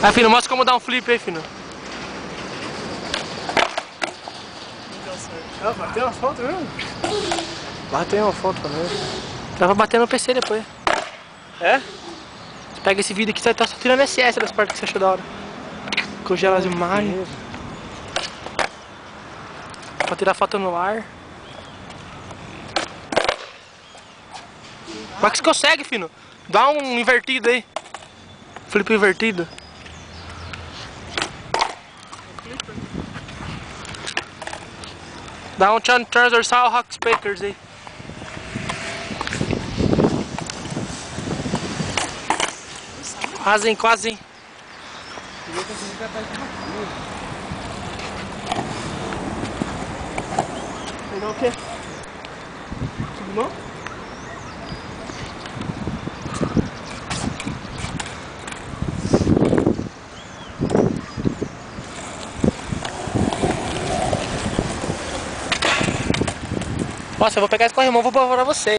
Aí, filho, mostra como dar um flip aí, filho. Ah, bateu uma foto mesmo? Bateu uma foto também. Dá pra bater no PC depois. É? Você pega esse vídeo aqui, você tá só tirando SS das partes que você achou da hora. Congela as imagens. Pra tirar foto no ar. Como é que você consegue, filho? Dá um invertido aí. Flip invertido. Dá um transversal rock speakers aí. Quase, quase. Pegar o quê? Não? Nossa, eu vou pegar esse corrimão e vou pôr pra você.